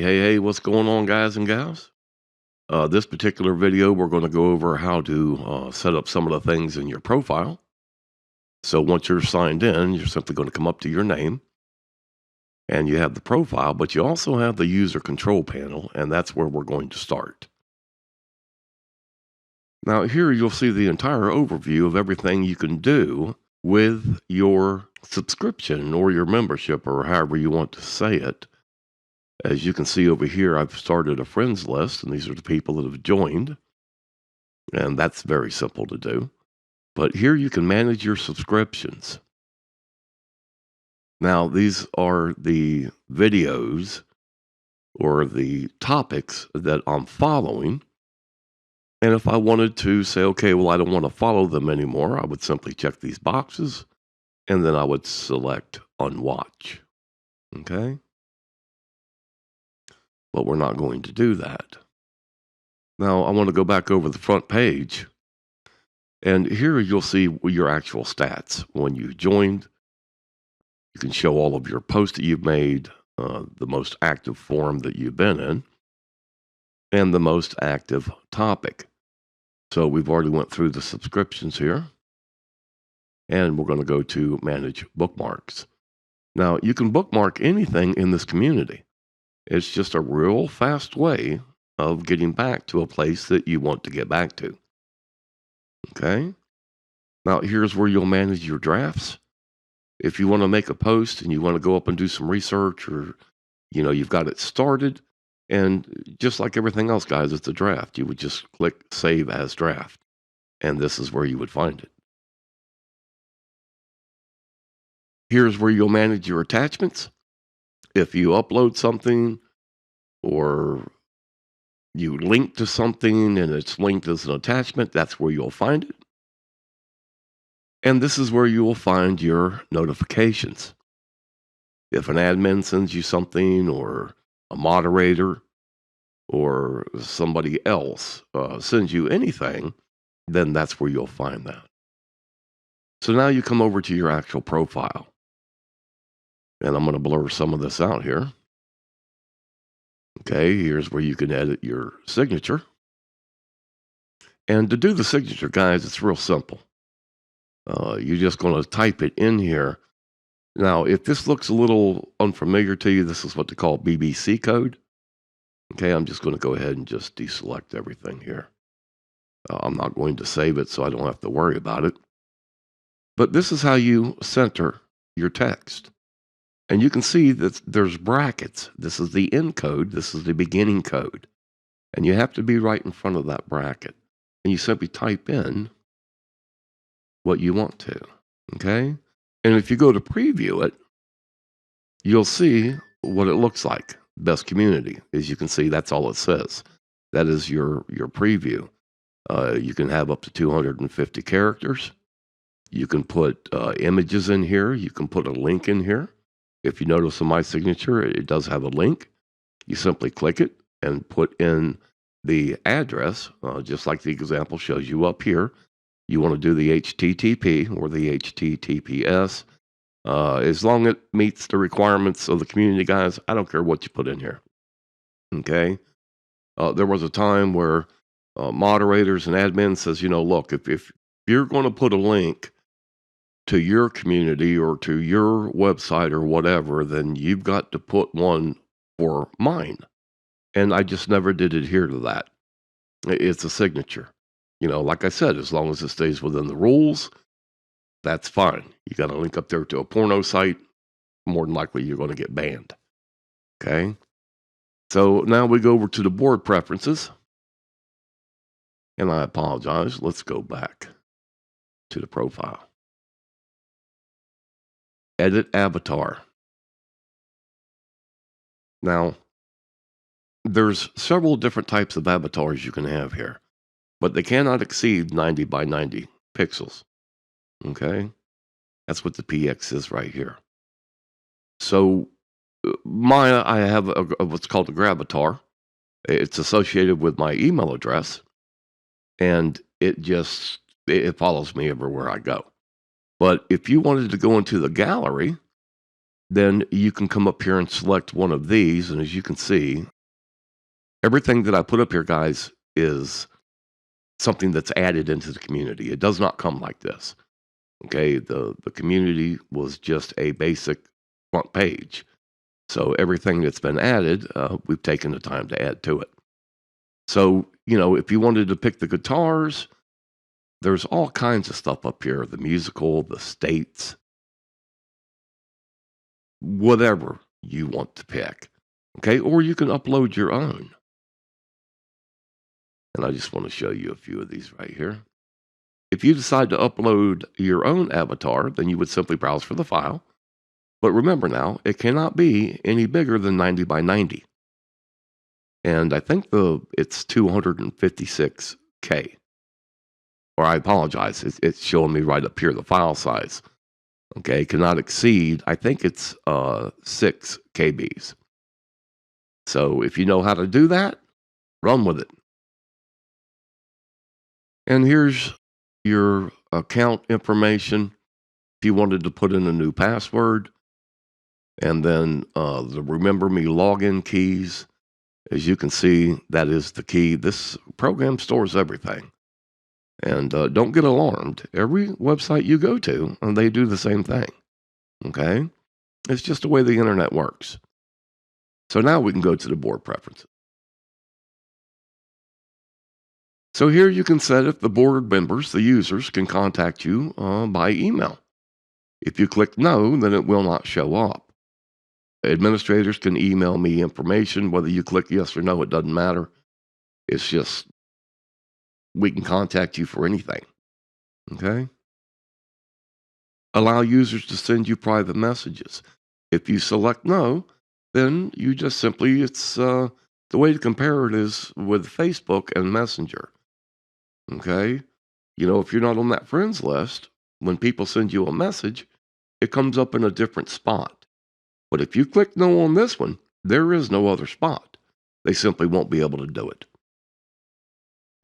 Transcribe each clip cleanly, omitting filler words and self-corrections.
Hey, what's going on, guys and gals? This particular video, we're going to go over how to set up some of the things in your profile. So once you're signed in, you're simply going to come up to your name and you have the profile, but you also have the user control panel, and that's where we're going to start. Now, here you'll see the entire overview of everything you can do with your subscription or your membership, or however you want to say it. As you can see over here, I've started a friends list, and these are the people that have joined, and that's very simple to do. But here you can manage your subscriptions. Now, these are the videos or the topics that I'm following. And if I wanted to say, okay, well, I don't want to follow them anymore, I would simply check these boxes, and then I would select unwatch. Okay? But we're not going to do that. Now, I want to go back over the front page, and here you'll see your actual stats. When you joined, you can show all of your posts that you've made, the most active forum that you've been in, and the most active topic. So we've already went through the subscriptions here, and we're going to go to manage bookmarks. Now, you can bookmark anything in this community. It's just a real fast way of getting back to a place that you want to get back to. Okay? Now, here's where you'll manage your drafts. If you want to make a post and you want to go up and do some research, or, you've got it started, and just like everything else, guys, it's a draft. You would just click Save as Draft, and this is where you would find it. Here's where you'll manage your attachments. If you upload something or you link to something and it's linked as an attachment, that's where you'll find it. And this is where you will find your notifications. If an admin sends you something, or a moderator, or somebody else sends you anything, then that's where you'll find that. So now you come over to your actual profile. And I'm going to blur some of this out here. Okay, here's where you can edit your signature. And to do the signature, guys, it's real simple. You're just going to type it in here. Now, if this looks a little unfamiliar to you, this is what they call BBC code. Okay, I'm just going to go ahead and just deselect everything here. I'm not going to save it, so I don't have to worry about it. But this is how you center your text. And you can see that there's brackets. This is the end code. This is the beginning code. And you have to be right in front of that bracket. And you simply type in what you want to. Okay? And if you go to preview it, you'll see what it looks like. Best community. As you can see, that's all it says. That is your preview. You can have up to 250 characters. You can put images in here. You can put a link in here. If you notice on my signature, it does have a link. You simply click it and put in the address, just like the example shows you up here. You want to do the HTTP or the HTTPS. As long as it meets the requirements of the community, guys, I don't care what you put in here. Okay? There was a time where moderators and admins says, look, if you're going to put a link to your community or to your website or whatever, then you've got to put one for mine. And I just never did adhere to that. It's a signature. Like I said, as long as it stays within the rules, that's fine. You got a link up there to a porno site, more than likely you're going to get banned. Okay? So now we go over to the board preferences. And I apologize. Let's go back to the profile. Edit avatar. Now, there's several different types of avatars you can have here, but they cannot exceed 90 by 90 pixels. Okay? That's what the PX is right here. So, I have what's called a gravatar. It's associated with my email address, and it follows me everywhere I go. But if you wanted to go into the gallery, then you can come up here and select one of these. And as you can see, everything that I put up here, guys, is something that's added into the community. It does not come like this. Okay, the community was just a basic front page. So everything that's been added, we've taken the time to add to it. So, if you wanted to pick the guitars, there's all kinds of stuff up here, the musical, the states, whatever you want to pick. Okay, or you can upload your own. And I just want to show you a few of these right here. If you decide to upload your own avatar, then you would simply browse for the file. But remember now, it cannot be any bigger than 90 by 90. And I think it's 256K. Or I apologize, it's showing me right up here, the file size. Okay, cannot exceed, I think it's 6 KBs. So if you know how to do that, run with it. And here's your account information. If you wanted to put in a new password, and then the remember me login keys, as you can see, that is the key. This program stores everything. And don't get alarmed. Every website you go to, they do the same thing. Okay? It's just the way the internet works. So now we can go to the board preferences. So here you can set if the board members, the users, can contact you by email. If you click no, then it will not show up. Administrators can email me information. Whether you click yes or no, it doesn't matter. It's just we can contact you for anything. Okay? Allow users to send you private messages. If you select no, then you just simply, it's the way to compare it is with Facebook and Messenger. Okay? If you're not on that friends list, when people send you a message, it comes up in a different spot. But if you click no on this one, there is no other spot. They simply won't be able to do it.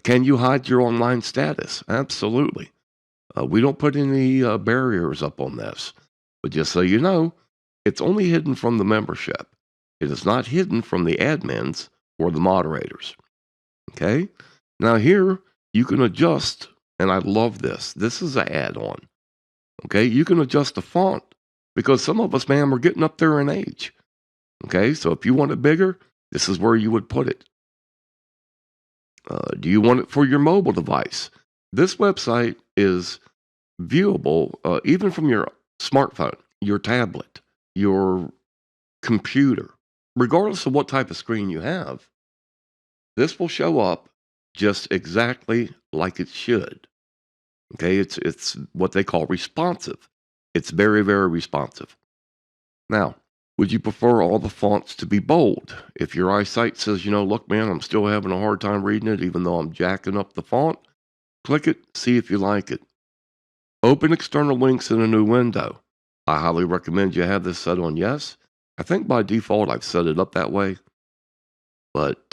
Can you hide your online status? Absolutely. We don't put any barriers up on this. But just so you know, it's only hidden from the membership. It is not hidden from the admins or the moderators. Okay? Now here, you can adjust, and I love this. This is an add-on. Okay? You can adjust the font because some of us, ma'am, are getting up there in age. Okay? So if you want it bigger, this is where you would put it. Do you want it for your mobile device? This website is viewable even from your smartphone, your tablet, your computer. Regardless of what type of screen you have, this will show up just exactly like it should. Okay, it's what they call responsive. It's very, very responsive. Now, would you prefer all the fonts to be bold? If your eyesight says, look, man, I'm still having a hard time reading it, even though I'm jacking up the font, click it, see if you like it. Open external links in a new window. I highly recommend you have this set on yes. I think by default I've set it up that way. But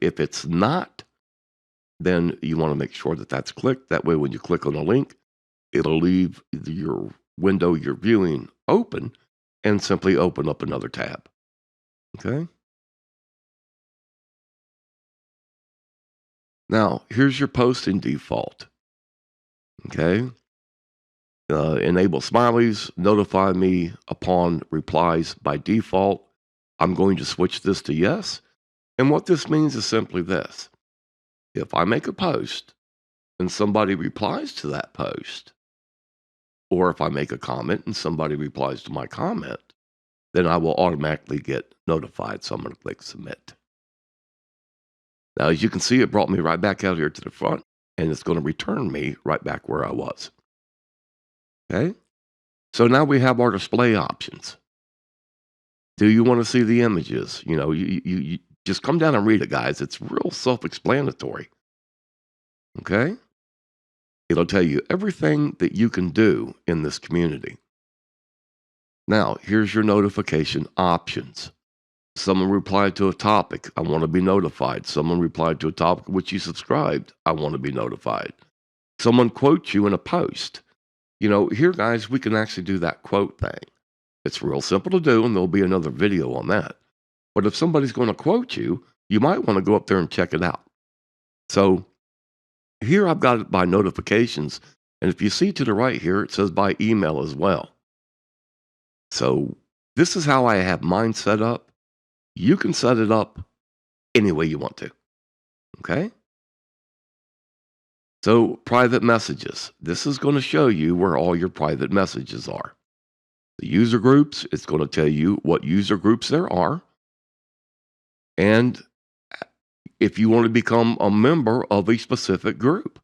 if it's not, then you want to make sure that that's clicked. That way when you click on a link, it'll leave your window you're viewing open and simply open up another tab. Okay? Now, here's your posting default. Okay? Enable smileys, notify me upon replies by default. I'm going to switch this to yes. And what this means is simply this. If I make a post and somebody replies to that post, or if I make a comment and somebody replies to my comment, then I will automatically get notified. So I'm going to click submit. Now, as you can see, it brought me right back out here to the front, and it's going to return me right back where I was. Okay? So now we have our display options. Do you want to see the images? You just come down and read it, guys. It's real self-explanatory. Okay? It'll tell you everything that you can do in this community. Now, here's your notification options. Someone replied to a topic, I want to be notified. Someone replied to a topic which you subscribed, I want to be notified. Someone quotes you in a post. Here, guys, we can actually do that quote thing. It's real simple to do, and there'll be another video on that. But if somebody's going to quote you, you might want to go up there and check it out. So here I've got it by notifications. And if you see to the right here, it says by email as well. So this is how I have mine set up. You can set it up any way you want to. Okay? So private messages. This is going to show you where all your private messages are. The user groups, it's going to tell you what user groups there are. And if you want to become a member of a specific group.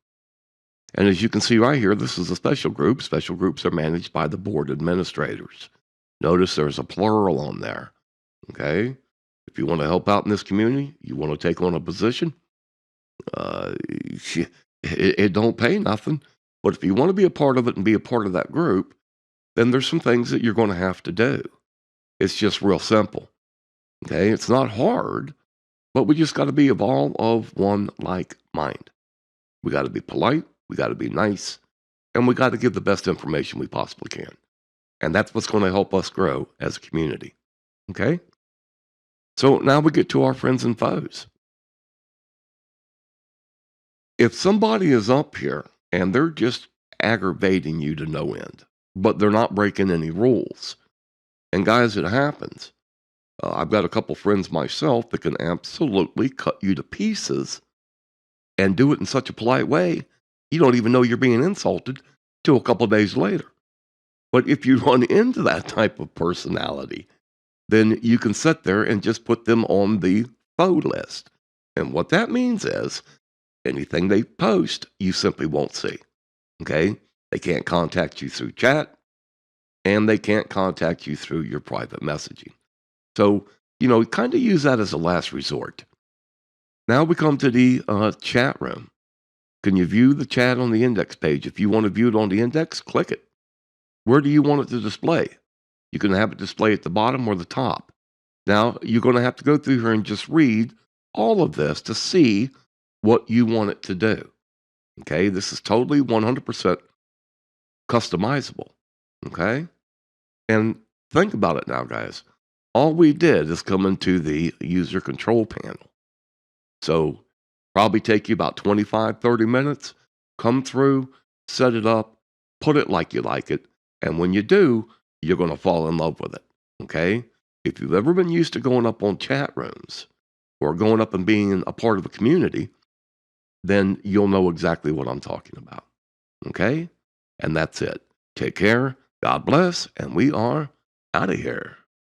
And as you can see right here, this is a special group. Special groups are managed by the board administrators. Notice there's a plural on there. Okay? If you want to help out in this community, you want to take on a position, it don't pay nothing. But if you want to be a part of it and be a part of that group, then there's some things that you're going to have to do. It's just real simple. Okay? It's not hard, but we just got to be of all of one like mind. We got to be polite. We got to be nice. And we got to give the best information we possibly can. And that's what's going to help us grow as a community. Okay? So now we get to our friends and foes. If somebody is up here and they're just aggravating you to no end, but they're not breaking any rules, and guys, it happens. I've got a couple friends myself that can absolutely cut you to pieces and do it in such a polite way, you don't even know you're being insulted till a couple days later. But if you run into that type of personality, then you can sit there and just put them on the foe list. And what that means is anything they post, you simply won't see. Okay? They can't contact you through chat, and they can't contact you through your private messaging. So, kind of use that as a last resort. Now we come to the chat room. Can you view the chat on the index page? If you want to view it on the index, click it. Where do you want it to display? You can have it display at the bottom or the top. Now, you're going to have to go through here and just read all of this to see what you want it to do. Okay? This is totally 100% customizable. Okay? And think about it now, guys. All we did is come into the user control panel. So probably take you about 25, 30 minutes. Come through, set it up, put it like you like it. And when you do, you're going to fall in love with it. Okay? If you've ever been used to going up on chat rooms or going up and being a part of a community, then you'll know exactly what I'm talking about. Okay? And that's it. Take care. God bless. And we are out of here.